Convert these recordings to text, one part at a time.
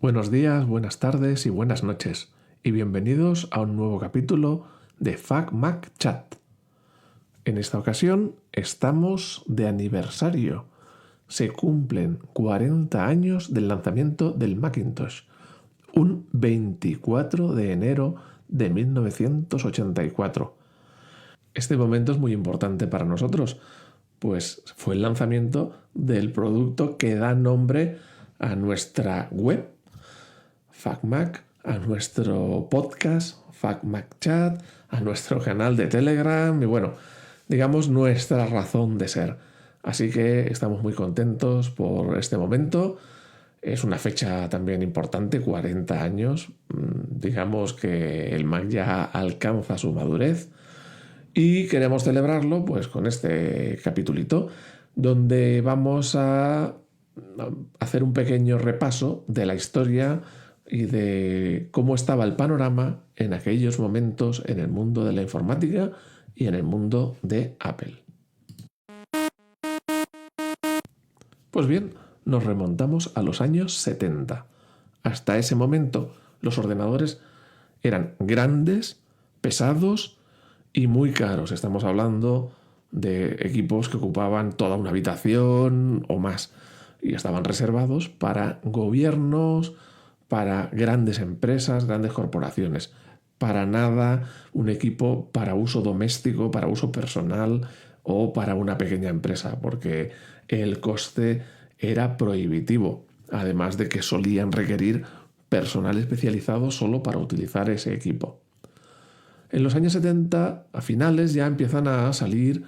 Buenos días, buenas tardes y buenas noches, y bienvenidos a un nuevo capítulo de FacMac Chat. En esta ocasión estamos de aniversario. Se cumplen 40 años del lanzamiento del Macintosh, un 24 de enero de 1984. Este momento es muy importante para nosotros, pues fue el lanzamiento del producto que da nombre a nuestra web, FacMac, a nuestro podcast, FacMac Chat, a nuestro canal de Telegram y bueno, digamos nuestra razón de ser. Así que estamos muy contentos por este momento. Es una fecha también importante, 40 años. Digamos que el Mac ya alcanza su madurez y queremos celebrarlo pues con este capitulito donde vamos a hacer un pequeño repaso de la historia y de cómo estaba el panorama en aquellos momentos en el mundo de la informática y en el mundo de Apple. Pues bien, nos remontamos a los años 70. Hasta ese momento los ordenadores eran grandes, pesados y muy caros. Estamos hablando de equipos que ocupaban toda una habitación o más y estaban reservados para gobiernos, para grandes empresas, grandes corporaciones. Para nada un equipo para uso doméstico, para uso personal o para una pequeña empresa, porque el coste era prohibitivo, además de que solían requerir personal especializado solo para utilizar ese equipo. En los años 70, a finales, ya empiezan a salir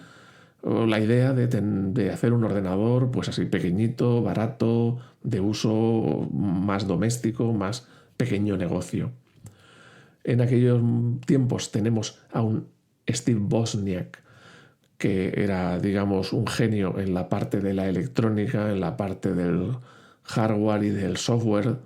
la idea de hacer un ordenador pues así pequeñito, barato, de uso más doméstico, más pequeño negocio. En aquellos tiempos tenemos a un Steve Wozniak, que era, digamos, un genio en la parte de la electrónica, en la parte del hardware y del software,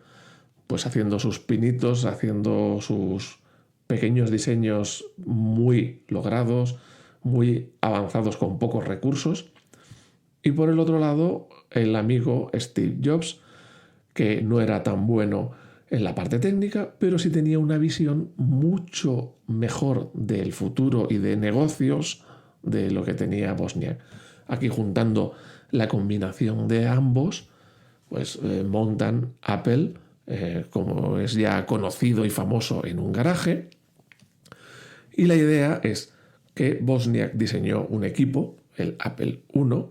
pues haciendo sus pinitos, haciendo sus pequeños diseños muy logrados, muy avanzados con pocos recursos. Y por el otro lado, el amigo Steve Jobs, que no era tan bueno en la parte técnica, pero sí tenía una visión mucho mejor del futuro y de negocios de lo que tenía Wozniak. Aquí juntando la combinación de ambos, pues montan Apple, como es ya conocido y famoso, en un garaje. Y la idea es que Wozniak diseñó un equipo, el Apple I,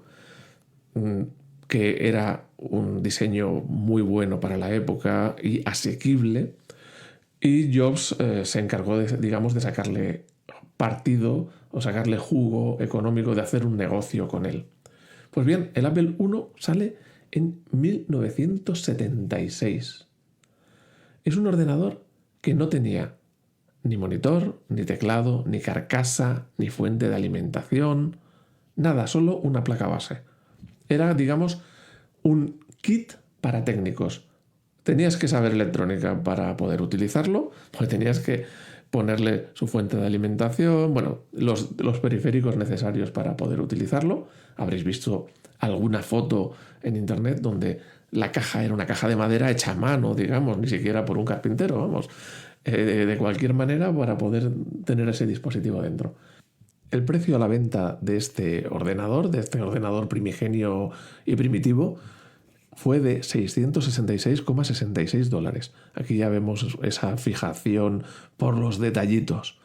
que era un diseño muy bueno para la época y asequible, y Jobs se encargó de sacarle partido o sacarle jugo económico, de hacer un negocio con él. Pues bien, el Apple I sale en 1976. Es un ordenador que no tenía ni monitor, ni teclado, ni carcasa, ni fuente de alimentación, nada, solo una placa base. Era, digamos, un kit para técnicos. Tenías que saber electrónica para poder utilizarlo, pues tenías que ponerle su fuente de alimentación, bueno, los periféricos necesarios para poder utilizarlo. Habréis visto alguna foto en internet donde la caja era una caja de madera hecha a mano, digamos, ni siquiera por un carpintero, vamos. De cualquier manera para poder tener ese dispositivo dentro. El precio a la venta de este ordenador primigenio y primitivo, fue de $666,66. Aquí ya vemos esa fijación por los detallitos.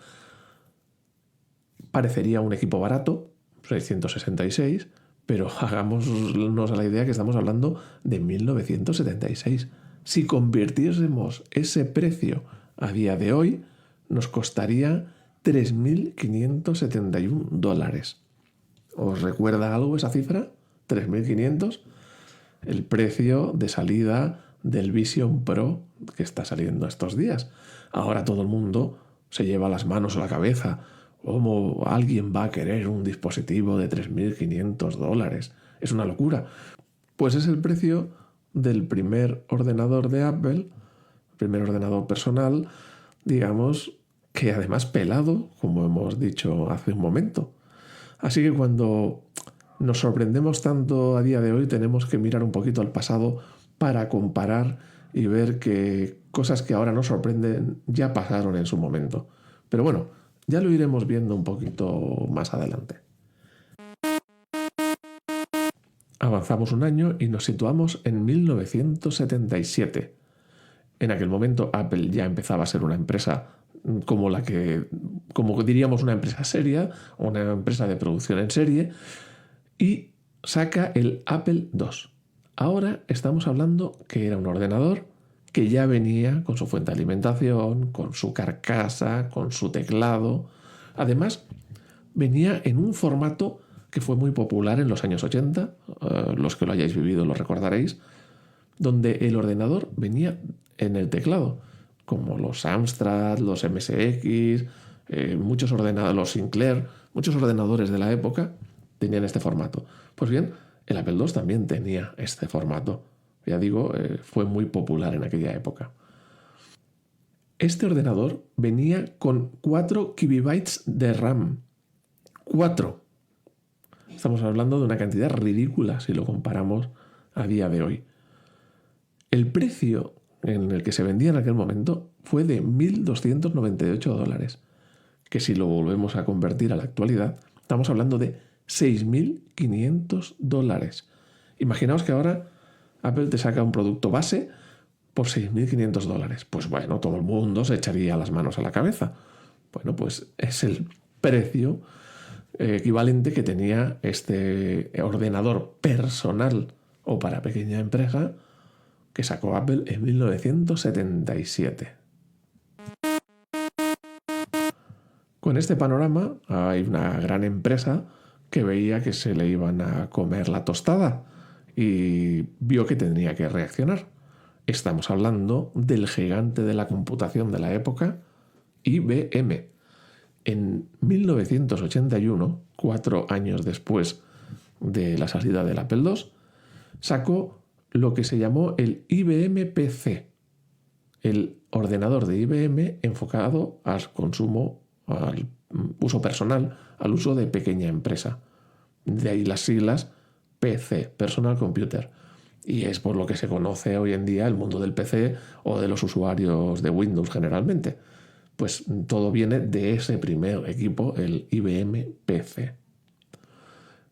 Parecería un equipo barato, 666, pero hagámonos a la idea que estamos hablando de 1976. Si convirtiésemos ese precio a día de hoy, nos costaría $3.571. ¿Os recuerda algo esa cifra? ¿3.500? El precio de salida del Vision Pro que está saliendo estos días. Ahora todo el mundo se lleva las manos a la cabeza. ¿Cómo alguien va a querer un dispositivo de $3.500? Es una locura. Pues es el precio del primer ordenador de Apple, primer ordenador personal, digamos, que además pelado, como hemos dicho hace un momento. Así que cuando nos sorprendemos tanto a día de hoy, tenemos que mirar un poquito al pasado para comparar y ver que cosas que ahora nos sorprenden ya pasaron en su momento. Pero bueno, ya lo iremos viendo un poquito más adelante. Avanzamos un año y nos situamos en 1977. En aquel momento Apple ya empezaba a ser una empresa como diríamos una empresa seria, una empresa de producción en serie, y saca el Apple II. Ahora estamos hablando que era un ordenador que ya venía con su fuente de alimentación, con su carcasa, con su teclado. Además, venía en un formato que fue muy popular en los años 80, los que lo hayáis vivido lo recordaréis, donde el ordenador venía en el teclado, como los Amstrad, los MSX, muchos ordenadores, los Sinclair, muchos ordenadores de la época tenían este formato. Pues bien, el Apple II también tenía este formato. Ya digo, fue muy popular en aquella época. Este ordenador venía con 4 KB de RAM. 4. Estamos hablando de una cantidad ridícula si lo comparamos a día de hoy. El precio en el que se vendía en aquel momento fue de $1.298, que si lo volvemos a convertir a la actualidad, estamos hablando de $6.500. Imaginaos que ahora Apple te saca un producto base por $6.500. Pues bueno, todo el mundo se echaría las manos a la cabeza. Bueno, pues es el precio equivalente que tenía este ordenador personal o para pequeña empresa que sacó Apple en 1977. Con este panorama hay una gran empresa que veía que se le iban a comer la tostada y vio que tenía que reaccionar. Estamos hablando del gigante de la computación de la época, IBM. En 1981, 4 años después de la salida del Apple II, sacó lo que se llamó el IBM PC, el ordenador de IBM enfocado al consumo, al uso personal, al uso de pequeña empresa. De ahí las siglas PC, Personal Computer. Y es por lo que se conoce hoy en día el mundo del PC o de los usuarios de Windows generalmente. Pues todo viene de ese primer equipo, el IBM PC.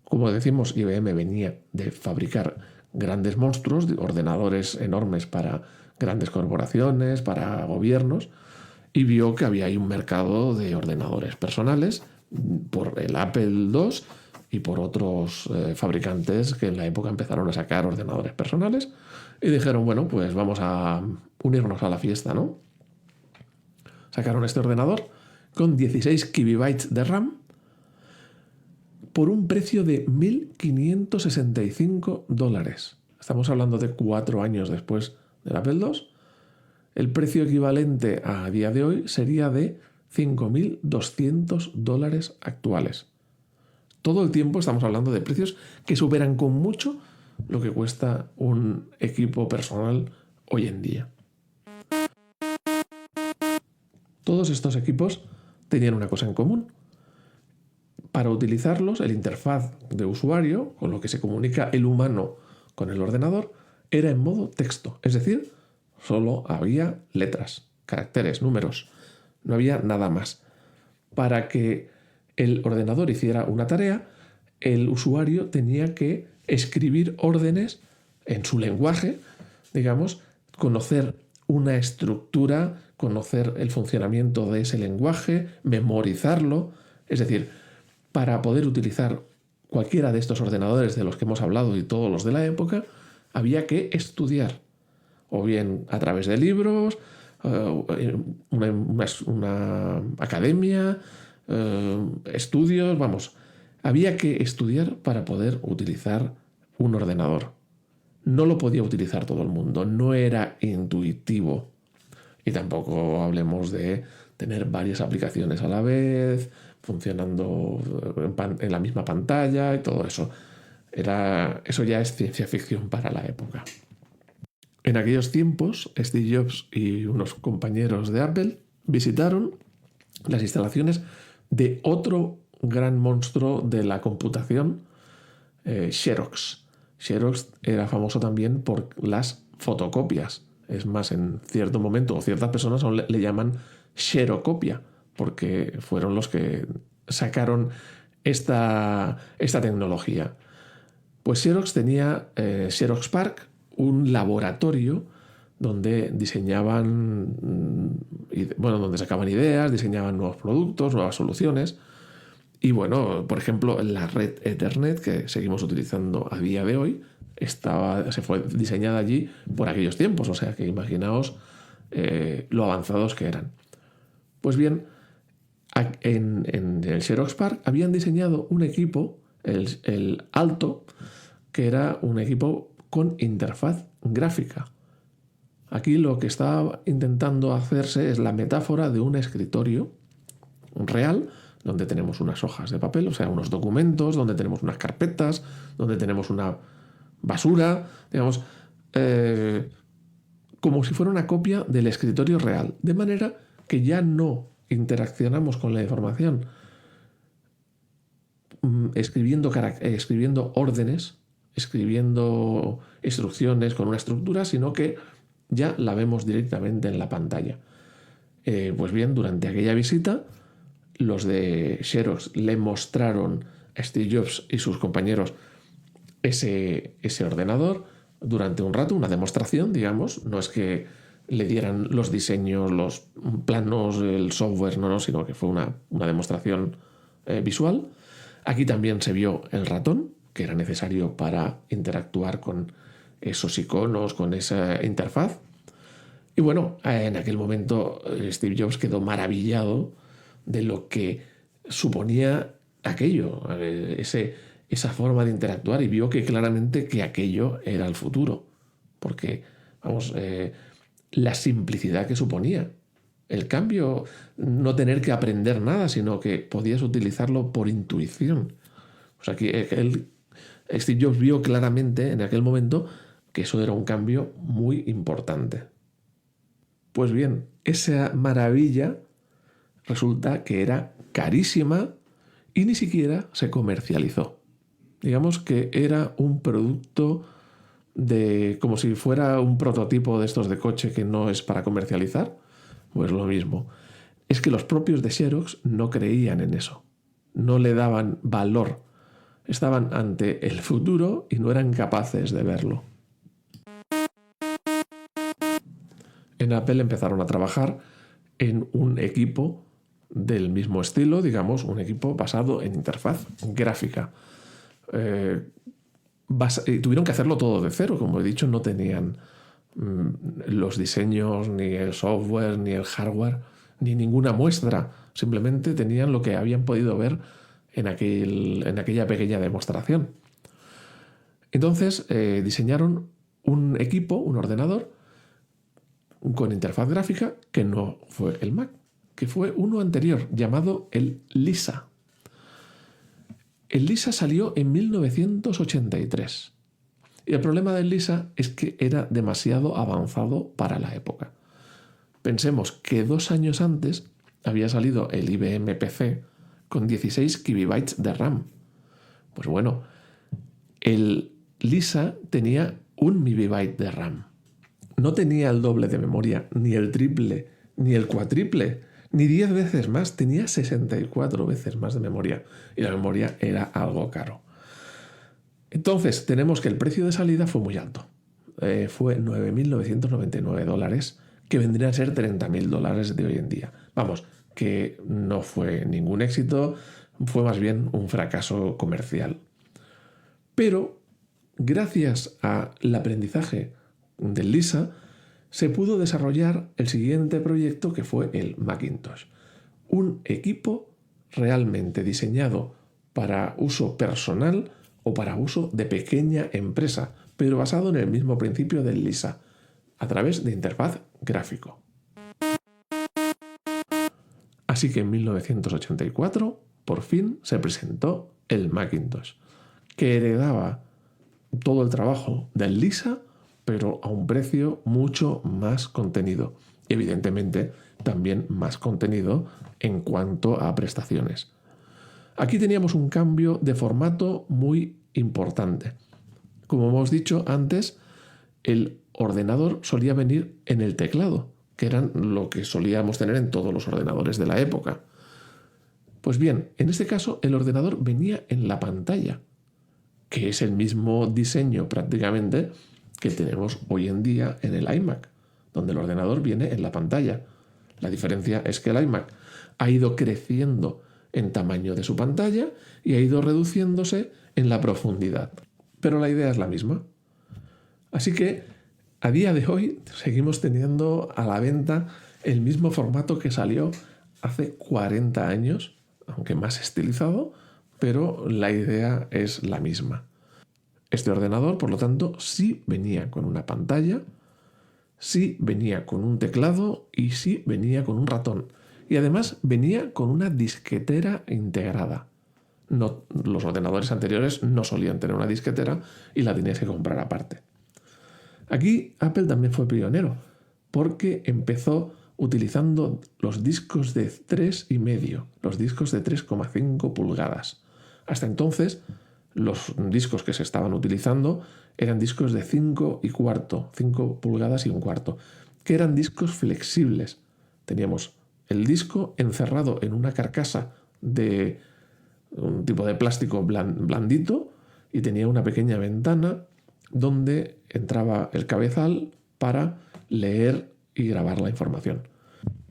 Como decimos, IBM venía de fabricar grandes monstruos, ordenadores enormes para grandes corporaciones, para gobiernos, y vio que había ahí un mercado de ordenadores personales por el Apple II y por otros fabricantes que en la época empezaron a sacar ordenadores personales y dijeron, bueno, pues vamos a unirnos a la fiesta, ¿no? Sacaron este ordenador con 16 KB de RAM por un precio de $1.565. Estamos hablando de 4 años después del Apple II. El precio equivalente a día de hoy sería de $5.200 actuales. Todo el tiempo estamos hablando de precios que superan con mucho lo que cuesta un equipo personal hoy en día. Todos estos equipos tenían una cosa en común. Para utilizarlos, el interfaz de usuario, con lo que se comunica el humano con el ordenador, era en modo texto, es decir, solo había letras, caracteres, números, no había nada más. Para que el ordenador hiciera una tarea, el usuario tenía que escribir órdenes en su lenguaje, digamos, conocer una estructura, conocer el funcionamiento de ese lenguaje, memorizarlo. Es decir, para poder utilizar cualquiera de estos ordenadores de los que hemos hablado y todos los de la época, había que estudiar, o bien a través de libros, una academia, estudios, vamos, había que estudiar para poder utilizar un ordenador. No lo podía utilizar todo el mundo, no era intuitivo. Y tampoco hablemos de tener varias aplicaciones a la vez, funcionando en la misma pantalla y todo eso. Eso ya es ciencia ficción para la época. En aquellos tiempos, Steve Jobs y unos compañeros de Apple visitaron las instalaciones de otro gran monstruo de la computación, Xerox. Xerox era famoso también por las fotocopias. Es más, en cierto momento, o ciertas personas aún le llaman xerocopia, porque fueron los que sacaron esta tecnología. Pues Xerox tenía Xerox PARC, un laboratorio donde diseñaban, donde sacaban ideas, diseñaban nuevos productos, nuevas soluciones. Y bueno, por ejemplo, la red Ethernet que seguimos utilizando a día de hoy se fue diseñada allí por aquellos tiempos, o sea que imaginaos lo avanzados que eran. Pues bien, en el Xerox PARC habían diseñado un equipo, el Alto, que era un equipo con interfaz gráfica. Aquí lo que está intentando hacerse es la metáfora de un escritorio real, donde tenemos unas hojas de papel, o sea, unos documentos, donde tenemos unas carpetas, donde tenemos una basura, digamos, como si fuera una copia del escritorio real, de manera que ya no interaccionamos con la información escribiendo órdenes, escribiendo instrucciones con una estructura, sino que ya la vemos directamente en la pantalla. Pues bien, durante aquella visita, los de Xerox le mostraron a Steve Jobs y sus compañeros ese ordenador durante un rato, una demostración, digamos. No es que le dieran los diseños, los planos, el software, no, sino que fue una demostración visual. Aquí también se vio el ratón, que era necesario para interactuar con esos iconos, con esa interfaz. Y bueno, en aquel momento Steve Jobs quedó maravillado de lo que suponía aquello, esa forma de interactuar, y vio que claramente que aquello era el futuro. Porque, vamos, la simplicidad que suponía. El cambio, no tener que aprender nada, sino que podías utilizarlo por intuición. O sea, que Steve Jobs vio claramente en aquel momento que eso era un cambio muy importante. Pues bien, esa maravilla resulta que era carísima y ni siquiera se comercializó. Digamos que era un producto como si fuera un prototipo de estos de coche que no es para comercializar. Pues lo mismo. Es que los propios de Xerox no creían en eso. No le daban valor. Estaban ante el futuro y no eran capaces de verlo. En Apple empezaron a trabajar en un equipo del mismo estilo, digamos, un equipo basado en interfaz gráfica. Tuvieron que hacerlo todo de cero, como he dicho, no tenían los diseños, ni el software, ni el hardware, ni ninguna muestra. Simplemente tenían lo que habían podido ver en aquella pequeña demostración. Entonces diseñaron un equipo, un ordenador, con interfaz gráfica que no fue el Mac, que fue uno anterior, llamado el Lisa. El Lisa salió en 1983. Y el problema del Lisa es que era demasiado avanzado para la época. Pensemos que 2 años antes había salido el IBM PC con 16 KB de RAM. Pues bueno, el Lisa tenía 1 MB de RAM. No tenía el doble de memoria, ni el triple, ni el cuatriple, ni 10 veces más. Tenía 64 veces más de memoria. Y la memoria era algo caro. Entonces, tenemos que el precio de salida fue muy alto. Fue $9.999, que vendrían a ser $30.000 de hoy en día. Vamos, que no fue ningún éxito, fue más bien un fracaso comercial. Pero, gracias al aprendizaje del Lisa, se pudo desarrollar el siguiente proyecto, que fue el Macintosh. Un equipo realmente diseñado para uso personal o para uso de pequeña empresa, pero basado en el mismo principio del Lisa, a través de interfaz gráfico. Así que en 1984, por fin, se presentó el Macintosh, que heredaba todo el trabajo del Lisa, pero a un precio mucho más contenido. Y evidentemente también más contenido en cuanto a prestaciones. Aquí teníamos un cambio de formato muy importante. Como hemos dicho antes, el ordenador solía venir en el teclado, que eran lo que solíamos tener en todos los ordenadores de la época. Pues bien, en este caso el ordenador venía en la pantalla, que es el mismo diseño prácticamente que tenemos hoy en día en el iMac, donde el ordenador viene en la pantalla. La diferencia es que el iMac ha ido creciendo en tamaño de su pantalla y ha ido reduciéndose en la profundidad. Pero la idea es la misma. Así que a día de hoy seguimos teniendo a la venta el mismo formato que salió hace 40 años, aunque más estilizado, pero la idea es la misma. Este ordenador, por lo tanto, sí venía con una pantalla, sí venía con un teclado y sí venía con un ratón. Y además venía con una disquetera integrada. No, los ordenadores anteriores no solían tener una disquetera y la tenías que comprar aparte. Aquí Apple también fue pionero, porque empezó utilizando los discos de 3,5, los discos de 3,5 pulgadas. Hasta entonces, los discos que se estaban utilizando eran discos de 5,25, 5 pulgadas y un cuarto, que eran discos flexibles. Teníamos el disco encerrado en una carcasa de un tipo de plástico blandito y tenía una pequeña ventana donde entraba el cabezal para leer y grabar la información.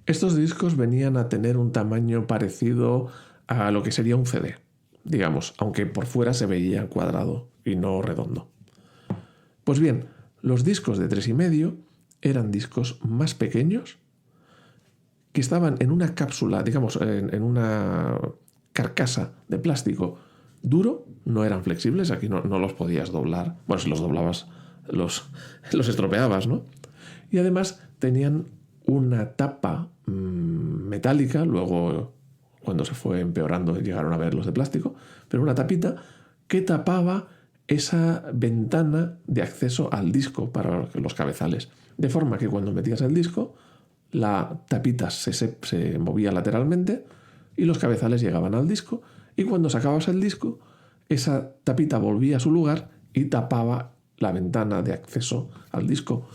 Estos discos venían a tener un tamaño parecido a lo que sería un CD, digamos, aunque por fuera se veía cuadrado y no redondo. Pues bien, los discos de 3,5 eran discos más pequeños que estaban en una cápsula, digamos, en una carcasa de plástico duro, no eran flexibles, aquí no los podías doblar. Bueno, si los doblabas, los estropeabas, ¿no? Y además tenían una tapa metálica, luego cuando se fue empeorando llegaron a ver los de plástico, pero una tapita que tapaba esa ventana de acceso al disco para los cabezales. De forma que cuando metías el disco, la tapita se movía lateralmente y los cabezales llegaban al disco, y cuando sacabas el disco, esa tapita volvía a su lugar y tapaba la ventana de acceso al disco,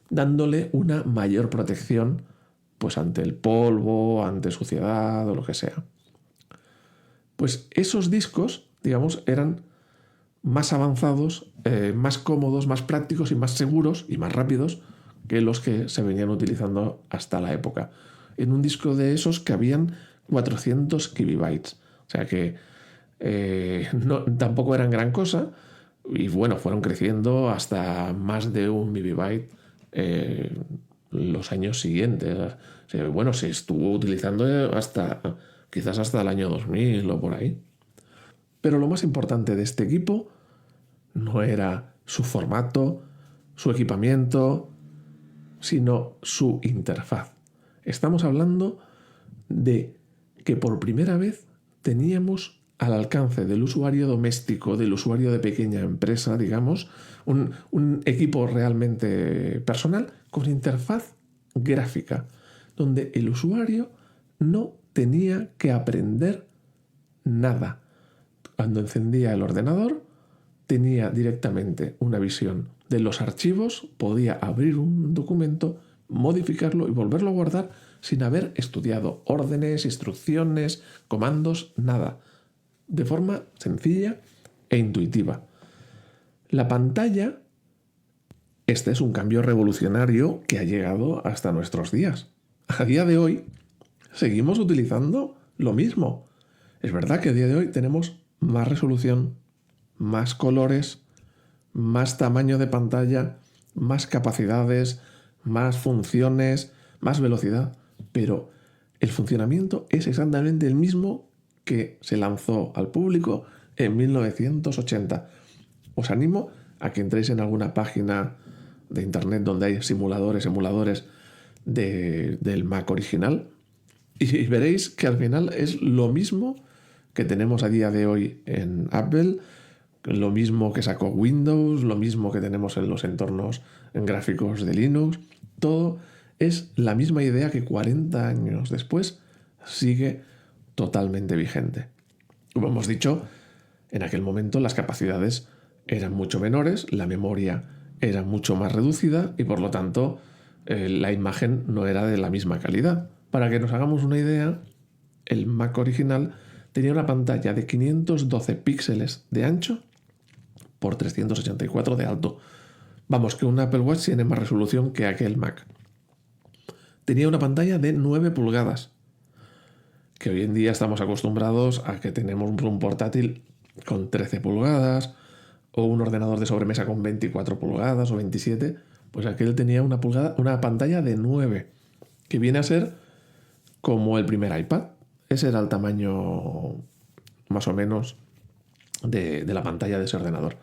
dándole una mayor protección pues ante el polvo, ante suciedad o lo que sea. Pues esos discos, digamos, eran más avanzados, más cómodos, más prácticos y más seguros y más rápidos que los que se venían utilizando hasta la época. En un disco de esos cabían 400 kilobytes, o sea que tampoco eran gran cosa, y bueno, fueron creciendo hasta más de 1 megabyte los años siguientes. O sea, bueno, se estuvo utilizando quizás hasta el año 2000 o por ahí. Pero lo más importante de este equipo no era su formato, su equipamiento, sino su interfaz. Estamos hablando de que por primera vez teníamos al alcance del usuario doméstico, del usuario de pequeña empresa, digamos, un equipo realmente personal con interfaz gráfica, donde el usuario no tenía que aprender nada. Cuando encendía el ordenador, tenía directamente una visión de los archivos, podía abrir un documento, modificarlo y volverlo a guardar sin haber estudiado órdenes, instrucciones, comandos, nada. De forma sencilla e intuitiva. La pantalla, este es un cambio revolucionario que ha llegado hasta nuestros días. A día de hoy seguimos utilizando lo mismo. Es verdad que a día de hoy tenemos más resolución, más colores, más tamaño de pantalla, más capacidades, más funciones, más velocidad, pero el funcionamiento es exactamente el mismo que se lanzó al público en 1980. Os animo a que entréis en alguna página de internet donde hay emuladores del Mac original, y veréis que al final es lo mismo que tenemos a día de hoy en Apple, lo mismo que sacó Windows, lo mismo que tenemos en los entornos gráficos de Linux. Todo es la misma idea que 40 años después sigue totalmente vigente. Como hemos dicho, en aquel momento las capacidades eran mucho menores, la memoria era mucho más reducida y por lo tanto la imagen no era de la misma calidad. Para que nos hagamos una idea, el Mac original tenía una pantalla de 512 píxeles de ancho por 384 de alto. Vamos, que un Apple Watch tiene más resolución que aquel Mac. Tenía una pantalla de 9 pulgadas, que hoy en día estamos acostumbrados a que tenemos un portátil con 13 pulgadas o un ordenador de sobremesa con 24 pulgadas o 27, pues aquel tenía una pantalla de 9, que viene a ser como el primer iPad. Ese era el tamaño más o menos de la pantalla de ese ordenador.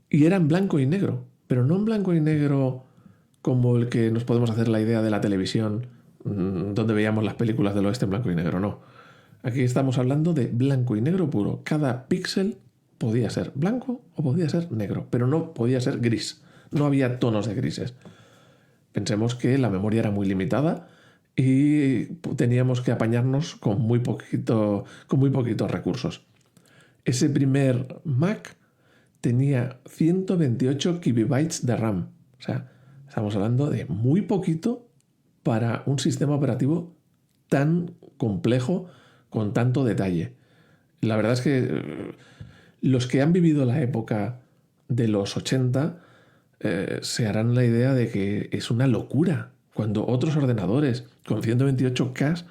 Y era en blanco y negro, pero no en blanco y negro como el que nos podemos hacer la idea de la televisión, donde veíamos las películas del oeste en blanco y negro, no. Aquí estamos hablando de blanco y negro puro. Cada píxel podía ser blanco o podía ser negro, pero no podía ser gris. No había tonos de grises. Pensemos que la memoria era muy limitada y teníamos que apañarnos con muy poquitos recursos. Ese primer Mac tenía 128 kilobytes de RAM. O sea, estamos hablando de muy poquito para un sistema operativo tan complejo, con tanto detalle. La verdad es que los que han vivido la época de los 80 se harán la idea de que es una locura. Cuando otros ordenadores con 128K,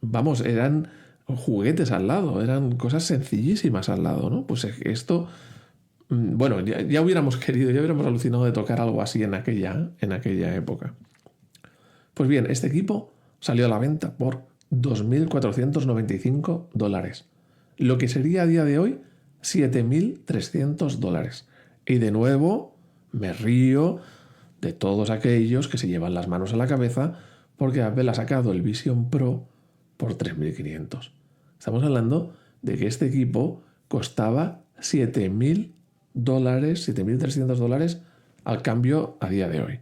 vamos, eran juguetes al lado, eran cosas sencillísimas al lado, ¿no? Pues esto, bueno, ya hubiéramos querido, ya hubiéramos alucinado de tocar algo así en aquella época. Pues bien, este equipo salió a la venta por $2.495, lo que sería a día de hoy $7.300. Y de nuevo me río de todos aquellos que se llevan las manos a la cabeza porque Apple ha sacado el Vision Pro por $3.500. Estamos hablando de que este equipo costaba $7.000, $7.300 al cambio a día de hoy.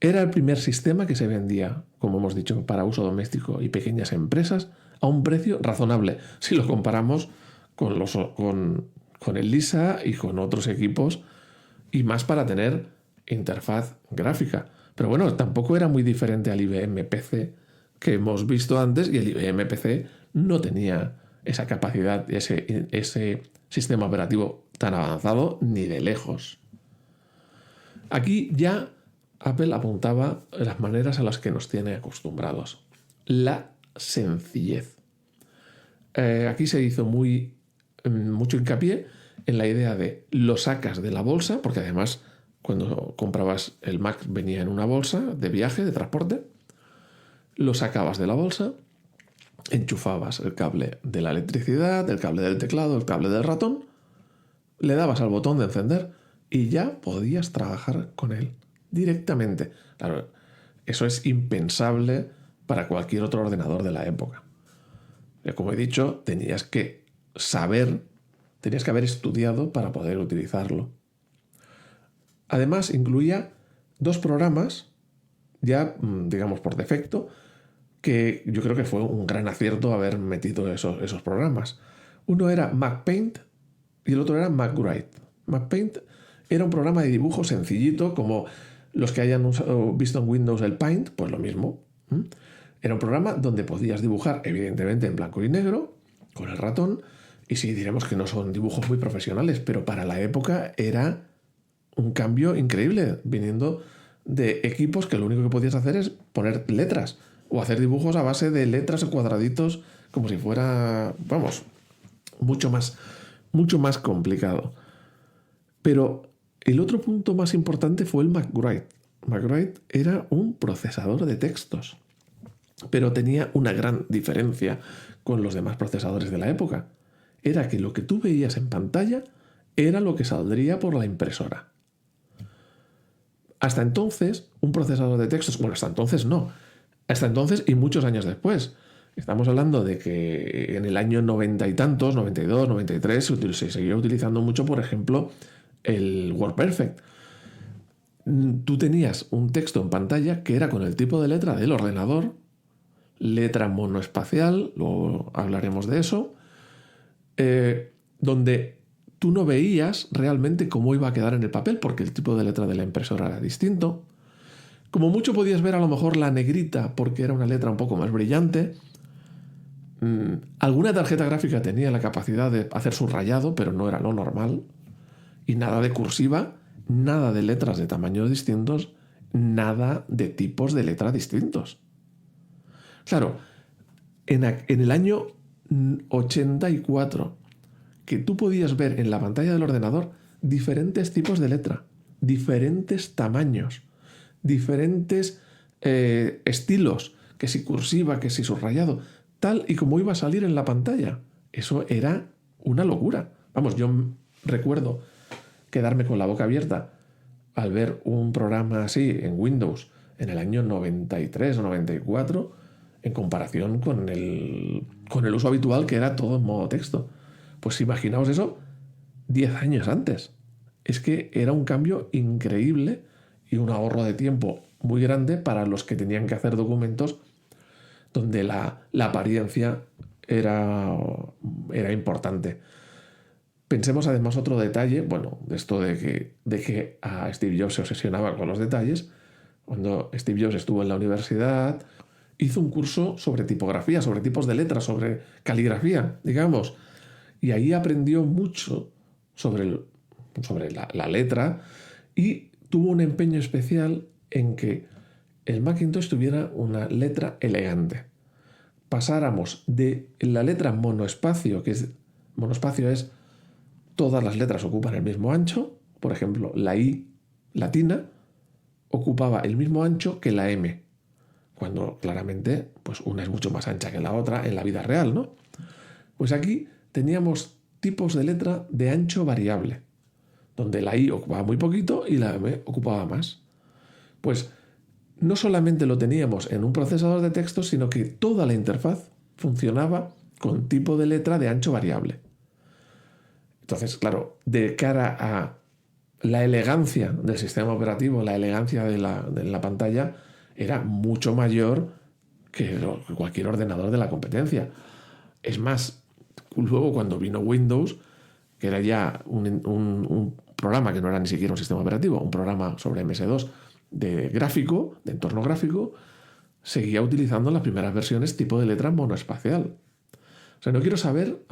Era el primer sistema que se vendía, como hemos dicho, para uso doméstico y pequeñas empresas a un precio razonable, si lo comparamos con el Lisa y con otros equipos, y más para tener interfaz gráfica. Pero bueno, tampoco era muy diferente al IBM PC que hemos visto antes, y el IBM PC no tenía esa capacidad, ese sistema operativo tan avanzado ni de lejos. Aquí ya Apple apuntaba las maneras a las que nos tiene acostumbrados. La sencillez. Aquí se hizo mucho hincapié en la idea de lo sacas de la bolsa, porque además cuando comprabas el Mac venía en una bolsa de viaje, de transporte, lo sacabas de la bolsa, enchufabas el cable de la electricidad, el cable del teclado, el cable del ratón, le dabas al botón de encender y ya podías trabajar con él directamente. Claro, eso es impensable para cualquier otro ordenador de la época. Como he dicho, tenías que haber estudiado para poder utilizarlo. Además, incluía 2 programas, ya digamos por defecto, que yo creo que fue un gran acierto haber metido esos programas. Uno era MacPaint y el otro era MacWrite. MacPaint era un programa de dibujo sencillito, como los que hayan visto en Windows el Paint, pues lo mismo. Era un programa donde podías dibujar, evidentemente en blanco y negro, con el ratón, y sí, diremos que no son dibujos muy profesionales, pero para la época era un cambio increíble, viniendo de equipos que lo único que podías hacer es poner letras, o hacer dibujos a base de letras o cuadraditos, como si fuera, vamos, mucho más complicado. Pero el otro punto más importante fue el MacWrite. MacWrite era un procesador de textos, pero tenía una gran diferencia con los demás procesadores de la época. Era que lo que tú veías en pantalla era lo que saldría por la impresora. Hasta entonces, un procesador de textos, bueno, hasta entonces no, hasta entonces y muchos años después. Estamos hablando de que en el año 90 y tantos, 92, 93, se siguió utilizando mucho, por ejemplo, el WordPerfect. Tú tenías un texto en pantalla que era con el tipo de letra del ordenador, letra monoespacial, luego hablaremos de eso, donde tú no veías realmente cómo iba a quedar en el papel, porque el tipo de letra de la impresora era distinto. Como mucho podías ver a lo mejor la negrita, porque era una letra un poco más brillante. Alguna tarjeta gráfica tenía la capacidad de hacer subrayado, pero no era lo normal. Y nada de cursiva, nada de letras de tamaños distintos, nada de tipos de letra distintos. Claro, en el año 84, que tú podías ver en la pantalla del ordenador diferentes tipos de letra, diferentes tamaños, diferentes estilos, que si cursiva, que si subrayado, tal y como iba a salir en la pantalla. Eso era una locura. Vamos, yo recuerdo quedarme con la boca abierta al ver un programa así en Windows en el año 93 o 94 en comparación con el uso habitual, que era todo en modo texto. Pues imaginaos eso 10 años antes. Es que era un cambio increíble y un ahorro de tiempo muy grande para los que tenían que hacer documentos donde la apariencia era importante. Pensemos además otro detalle, bueno, de esto de que a Steve Jobs se obsesionaba con los detalles. Cuando Steve Jobs estuvo en la universidad, hizo un curso sobre tipografía, sobre tipos de letras, sobre caligrafía, digamos. Y ahí aprendió mucho sobre la letra y tuvo un empeño especial en que el Macintosh tuviera una letra elegante. Pasáramos de la letra monoespacio, monoespacio es todas las letras ocupan el mismo ancho. Por ejemplo, la I latina ocupaba el mismo ancho que la M, cuando claramente pues una es mucho más ancha que la otra en la vida real, ¿no? Pues aquí teníamos tipos de letra de ancho variable, donde la I ocupaba muy poquito y la M ocupaba más. Pues no solamente lo teníamos en un procesador de texto, sino que toda la interfaz funcionaba con tipo de letra de ancho variable. Entonces, claro, de cara a la elegancia del sistema operativo, la elegancia de la pantalla, era mucho mayor que cualquier ordenador de la competencia. Es más, luego cuando vino Windows, que era ya un programa que no era ni siquiera un sistema operativo, un programa sobre MS2 de gráfico, de entorno gráfico, seguía utilizando las primeras versiones tipo de letra monoespacial. O sea, no quiero saber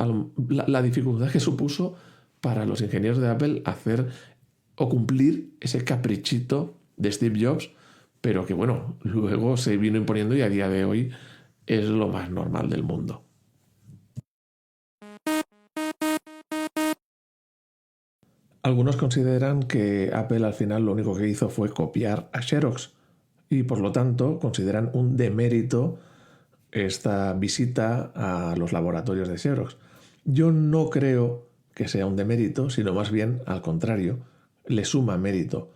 la dificultad que supuso para los ingenieros de Apple hacer o cumplir ese caprichito de Steve Jobs, pero que bueno, luego se vino imponiendo y a día de hoy es lo más normal del mundo. Algunos consideran que Apple al final lo único que hizo fue copiar a Xerox y por lo tanto consideran un demérito esta visita a los laboratorios de Xerox. Yo no creo que sea un demérito, sino más bien al contrario, le suma mérito,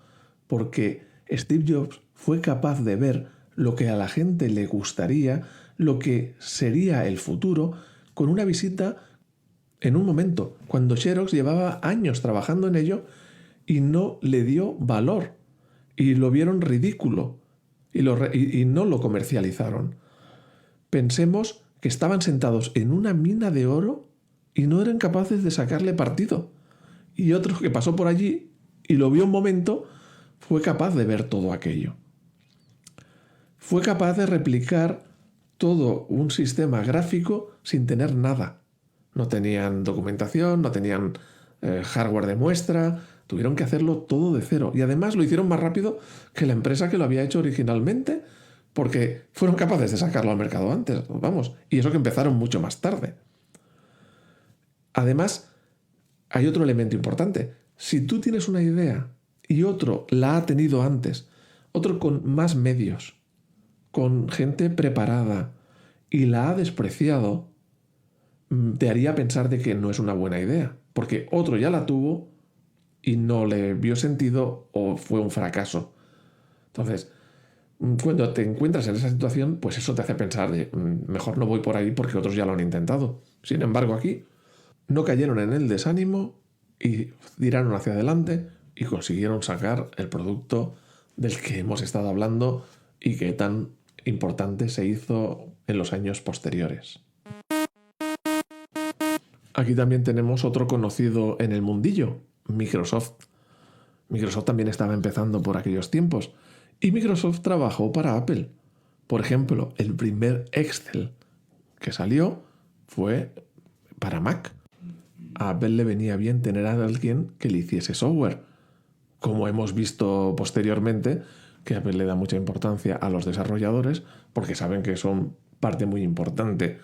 porque Steve Jobs fue capaz de ver lo que a la gente le gustaría, lo que sería el futuro, con una visita en un momento, cuando Xerox llevaba años trabajando en ello y no le dio valor, y lo vieron ridículo, y no lo comercializaron. Pensemos que estaban sentados en una mina de oro y no eran capaces de sacarle partido. Y otro que pasó por allí y lo vio un momento fue capaz de ver todo aquello. Fue capaz de replicar todo un sistema gráfico sin tener nada. No tenían documentación, no tenían hardware de muestra, tuvieron que hacerlo todo de cero. Y además lo hicieron más rápido que la empresa que lo había hecho originalmente, porque fueron capaces de sacarlo al mercado antes, vamos, y eso que empezaron mucho más tarde. Además, hay otro elemento importante. Si tú tienes una idea y otro la ha tenido antes, otro con más medios, con gente preparada, y la ha despreciado, te haría pensar de que no es una buena idea, porque otro ya la tuvo y no le vio sentido o fue un fracaso. Entonces, cuando te encuentras en esa situación, pues eso te hace pensar de mejor no voy por ahí porque otros ya lo han intentado. Sin embargo, aquí no cayeron en el desánimo y tiraron hacia adelante y consiguieron sacar el producto del que hemos estado hablando y que tan importante se hizo en los años posteriores. Aquí también tenemos otro conocido en el mundillo, Microsoft. Microsoft también estaba empezando por aquellos tiempos y Microsoft trabajó para Apple. Por ejemplo, el primer Excel que salió fue para Mac. A Apple le venía bien tener a alguien que le hiciese software. Como hemos visto posteriormente, que Apple le da mucha importancia a los desarrolladores porque saben que son parte muy importante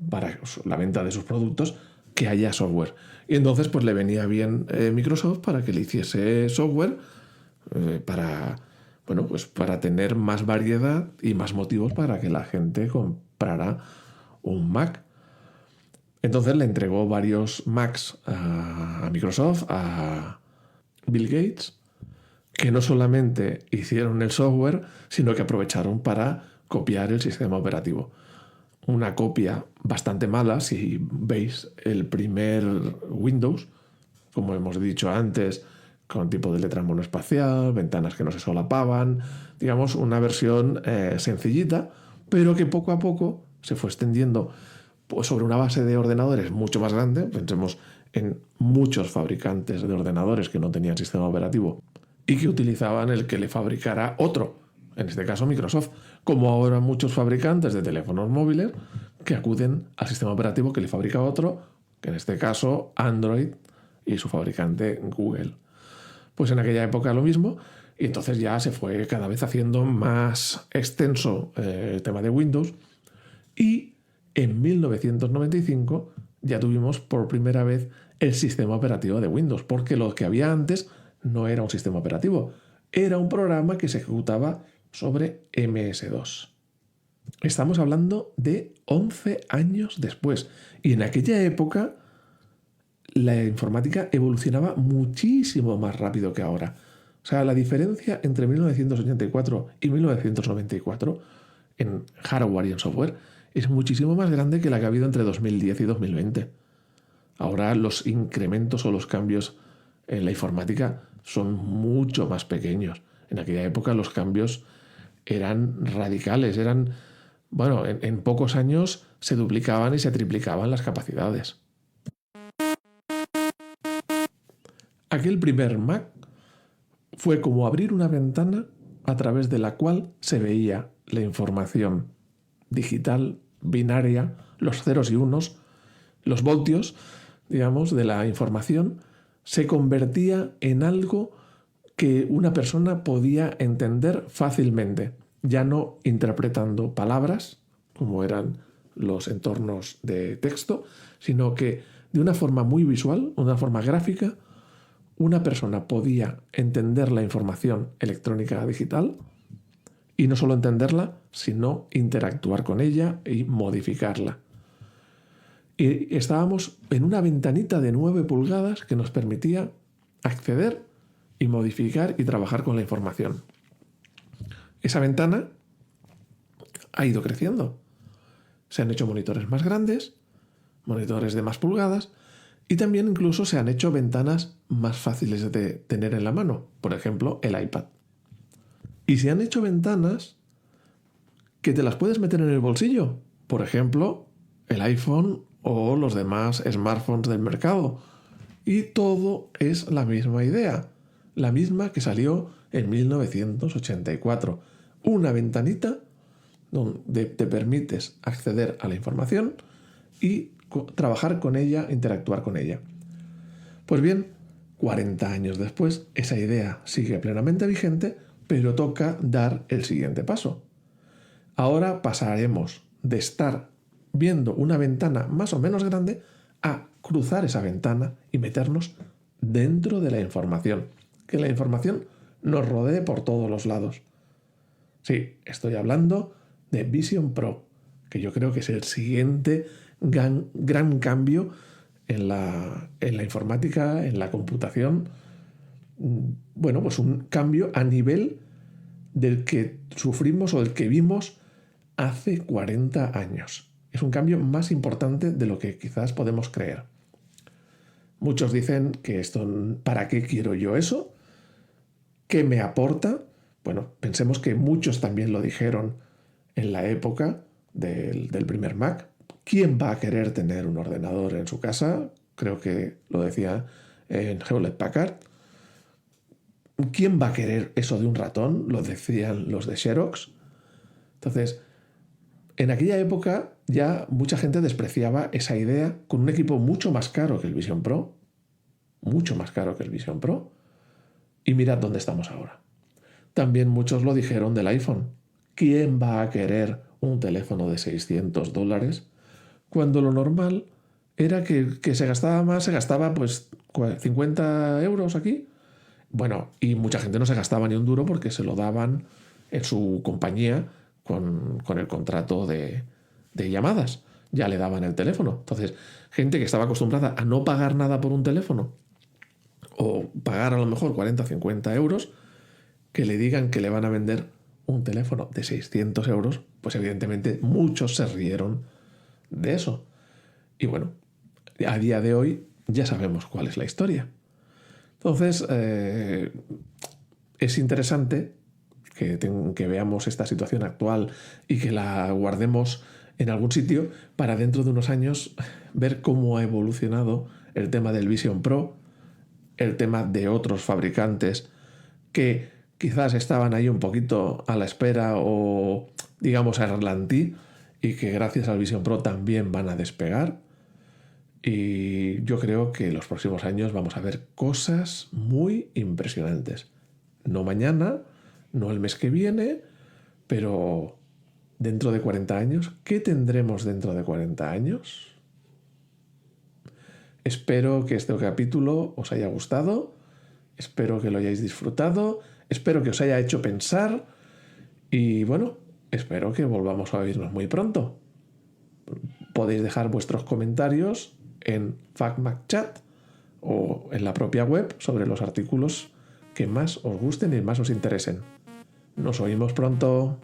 para la venta de sus productos, que haya software. Y entonces pues le venía bien Microsoft para que le hiciese software para, bueno, pues para tener más variedad y más motivos para que la gente comprara un Mac. Entonces le entregó varios Macs a Microsoft, a Bill Gates, que no solamente hicieron el software, sino que aprovecharon para copiar el sistema operativo. Una copia bastante mala, si veis el primer Windows, como hemos dicho antes, con tipo de letra monoespacial, ventanas que no se solapaban, digamos una versión sencillita, pero que poco a poco se fue extendiendo pues, sobre una base de ordenadores mucho más grande. Pensemos en muchos fabricantes de ordenadores que no tenían sistema operativo y que utilizaban el que le fabricara otro, en este caso Microsoft, como ahora muchos fabricantes de teléfonos móviles que acuden al sistema operativo que le fabrica otro, que en este caso Android y su fabricante Google. Pues en aquella época lo mismo, y entonces ya se fue cada vez haciendo más extenso el tema de Windows, y en 1995 ya tuvimos por primera vez el sistema operativo de Windows, porque lo que había antes no era un sistema operativo, era un programa que se ejecutaba sobre MS2. Estamos hablando de 11 años después. Y en aquella época la informática evolucionaba muchísimo más rápido que ahora. O sea, la diferencia entre 1984 y 1994 en hardware y en software es muchísimo más grande que la que ha habido entre 2010 y 2020. Ahora los incrementos o los cambios en la informática son mucho más pequeños. En aquella época los cambios eran radicales, bueno, en pocos años se duplicaban y se triplicaban las capacidades. Aquel primer Mac fue como abrir una ventana a través de la cual se veía la información digital, binaria, los ceros y unos, los voltios, digamos, de la información, se convertía en algo que una persona podía entender fácilmente, ya no interpretando palabras, como eran los entornos de texto, sino que de una forma muy visual, una forma gráfica, una persona podía entender la información electrónica digital y no solo entenderla, sino interactuar con ella y modificarla. Y estábamos en una ventanita de 9 pulgadas que nos permitía acceder y modificar y trabajar con la información. Esa ventana ha ido creciendo. Se han hecho monitores más grandes, monitores de más pulgadas, y también incluso se han hecho ventanas más fáciles de tener en la mano, por ejemplo, el iPad. Y se han hecho ventanas que te las puedes meter en el bolsillo, por ejemplo, el iPhone o los demás smartphones del mercado. Y todo es la misma idea, la misma que salió en 1984. Una ventanita donde te permites acceder a la información y trabajar con ella, interactuar con ella. Pues bien, 40 años después, esa idea sigue plenamente vigente, pero toca dar el siguiente paso. Ahora pasaremos de estar viendo una ventana más o menos grande a cruzar esa ventana y meternos dentro de la información. Que la información nos rodee por todos los lados. Sí, estoy hablando de Vision Pro, que yo creo que es el siguiente gran cambio en la informática, en la computación. Bueno, pues un cambio a nivel del que sufrimos o del que vimos hace 40 años. Es un cambio más importante de lo que quizás podemos creer. Muchos dicen que esto, ¿para qué quiero yo eso? ¿Qué me aporta? Bueno, pensemos que muchos también lo dijeron en la época del primer Mac. ¿Quién va a querer tener un ordenador en su casa? Creo que lo decía en Hewlett Packard. ¿Quién va a querer eso de un ratón? Lo decían los de Xerox. Entonces, en aquella época ya mucha gente despreciaba esa idea con un equipo mucho más caro que el Vision Pro. Mucho más caro que el Vision Pro. Y mirad dónde estamos ahora. También muchos lo dijeron del iPhone. ¿Quién va a querer un teléfono de $600 cuando lo normal era que se gastaba más, se gastaba pues 50 euros aquí? Bueno, y mucha gente no se gastaba ni un duro porque se lo daban en su compañía con el contrato de llamadas. Ya le daban el teléfono. Entonces, gente que estaba acostumbrada a no pagar nada por un teléfono o pagar a lo mejor 40 o 50 euros, que le digan que le van a vender un teléfono de 600 euros, pues evidentemente muchos se rieron de eso. Y bueno, a día de hoy ya sabemos cuál es la historia. Entonces, es interesante que veamos esta situación actual y que la guardemos en algún sitio para dentro de unos años ver cómo ha evolucionado el tema del Vision Pro, el tema de otros fabricantes que quizás estaban ahí un poquito a la espera o, digamos, a ralentí, y que gracias al Vision Pro también van a despegar. Y yo creo que en los próximos años vamos a ver cosas muy impresionantes. No mañana, no el mes que viene, pero dentro de 40 años, ¿qué tendremos dentro de 40 años? Espero que este capítulo os haya gustado, espero que lo hayáis disfrutado, espero que os haya hecho pensar y bueno, espero que volvamos a oírnos muy pronto. Podéis dejar vuestros comentarios en FacMacChat o en la propia web sobre los artículos que más os gusten y más os interesen. Nos oímos pronto.